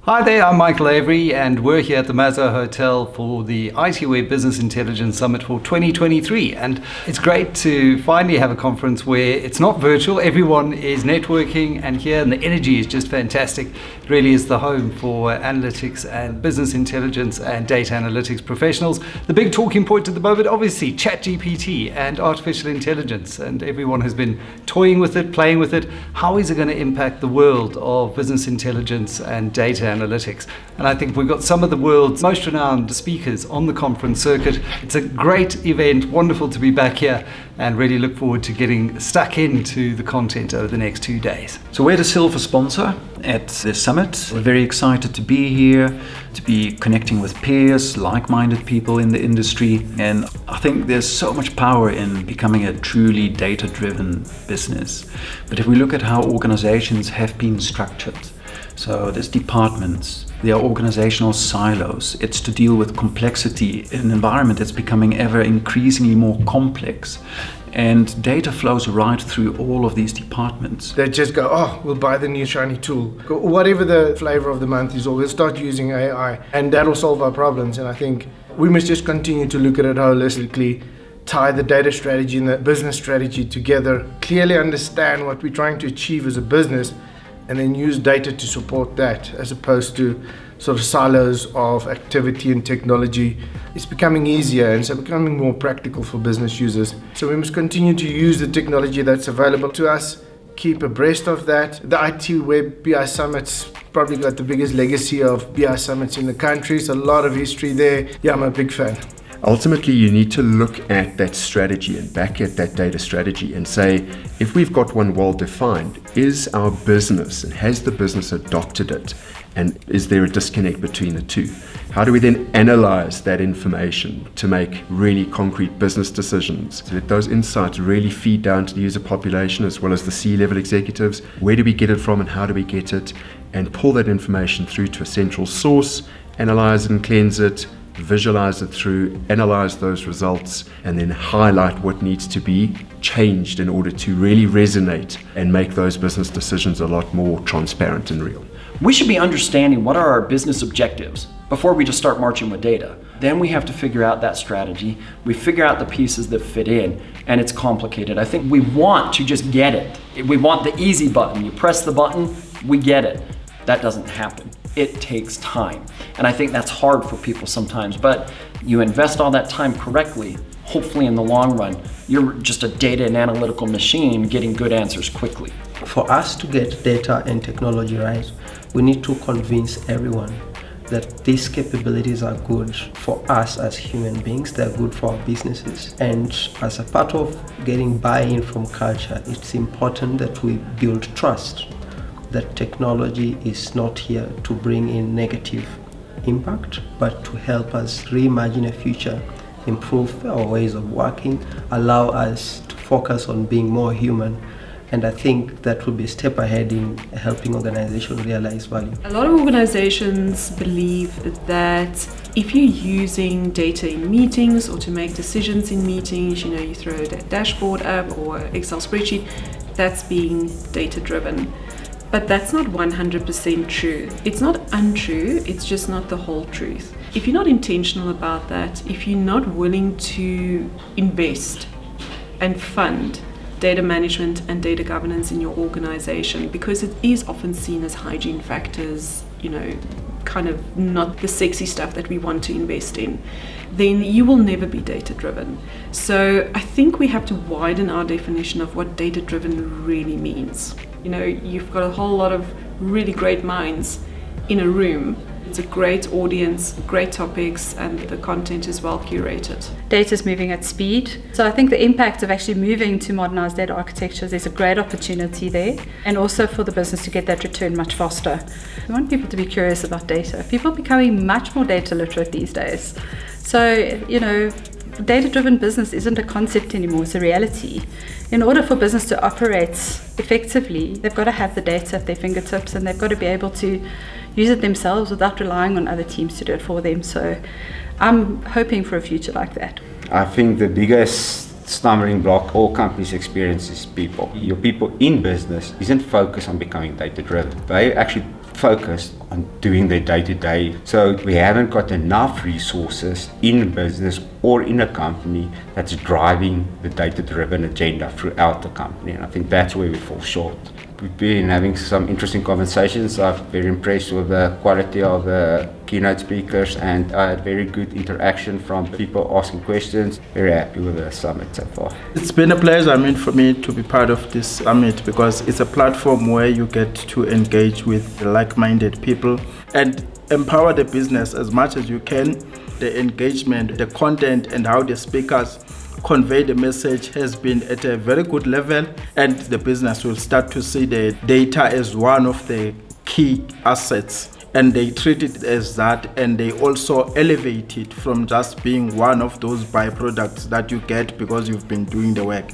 Hi there, I'm Michael Avery, and we're here at the Maslow Hotel for the ITWeb Business Intelligence Summit for 2023. And it's great to finally have a conference where it's not virtual, everyone is networking and here, and the energy is just fantastic. It really is the home for analytics and business intelligence and data analytics professionals. The big talking point at the moment, obviously, ChatGPT and artificial intelligence, and everyone has been toying with it, playing with it. How is it going to impact the world of business intelligence and data analytics? And I think we've got some of the world's most renowned speakers on the conference circuit. It's a great event, wonderful to be back here, and really look forward to getting stuck into the content over the next 2 days. So we're the silver sponsor at the summit. We're very excited to be here, to be connecting with peers, like-minded people in the industry. And I think there's so much power in becoming a truly data-driven business. But if we look at how organizations have been structured, so there's departments, there are organizational silos. It's to deal with complexity in an environment that's becoming ever increasingly more complex. And data flows right through all of these departments. They just go, oh, we'll buy the new shiny tool. Whatever the flavor of the month is, or we'll start using AI, and that'll solve our problems. And I think we must just continue to look at it holistically, tie the data strategy and the business strategy together, clearly understand what we're trying to achieve as a business, and then use data to support that, as opposed to sort of silos of activity and technology. It's becoming easier and so becoming more practical for business users. So we must continue to use the technology that's available to us, keep abreast of that. The ITWeb BI Summit's probably got the biggest legacy of BI Summits in the country. It's a lot of history there. Yeah, I'm a big fan. Ultimately, you need to look at that strategy and back at that data strategy and say, if we've got one well defined, is our business and has the business adopted it? And is there a disconnect between the two? How do we then analyze that information to make really concrete business decisions so that those insights really feed down to the user population as well as the C-level executives? Where do we get it from and how do we get it? And pull that information through to a central source, analyze it and cleanse it, visualize it through, analyze those results, and then highlight what needs to be changed in order to really resonate and make those business decisions a lot more transparent and real. We should be understanding what are our business objectives before we just start marching with data. Then we have to figure out that strategy. We figure out the pieces that fit in, and it's complicated. I think we want to just get it. We want the easy button. You press the button, we get it. That doesn't happen. It takes time. And I think that's hard for people sometimes, but you invest all that time correctly, hopefully in the long run, you're just a data and analytical machine getting good answers quickly. For us to get data and technology right, we need to convince everyone that these capabilities are good for us as human beings, they're good for our businesses. And as a part of getting buy-in from culture, it's important that we build trust that technology is not here to bring in negative impact, but to help us reimagine a future, improve our ways of working, allow us to focus on being more human. And I think that will be a step ahead in helping organizations realize value. A lot of organizations believe that if you're using data in meetings or to make decisions in meetings, you throw a dashboard up or Excel spreadsheet, that's being data driven. But that's not 100% true. It's not untrue, it's just not the whole truth. If you're not intentional about that, if you're not willing to invest and fund data management and data governance in your organization, because it is often seen as hygiene factors, kind of not the sexy stuff that we want to invest in, then you will never be data driven. So I think we have to widen our definition of what data driven really means. You've got a whole lot of really great minds in a room. It's a great audience, great topics, and the content is well curated. Data is moving at speed. So I think the impact of actually moving to modernized data architectures is a great opportunity there, and also for the business to get that return much faster. We want people to be curious about data. People are becoming much more data literate these days. So, data-driven business isn't a concept anymore, it's a reality. In order for business to operate effectively, they've got to have the data at their fingertips, and they've got to be able to use it themselves without relying on other teams to do it for them. So I'm hoping for a future like that. I think the biggest stumbling block all companies experience is people. Your people in business isn't focused on becoming data-driven. They actually focused on doing their day-to-day. So we haven't got enough resources in business or in a company that's driving the data-driven agenda throughout the company. And I think that's where we fall short. We've been having some interesting conversations. I'm very impressed with the quality of the keynote speakers, and I had very good interaction from people asking questions. Very happy with the summit so far. It's been a pleasure, for me to be part of this summit because it's a platform where you get to engage with like-minded people and empower the business as much as you can. The engagement, the content, and how the speakers convey the message has been at a very good level, and the business will start to see the data as one of the key assets, and they treat it as that, and they also elevate it from just being one of those byproducts that you get because you've been doing the work.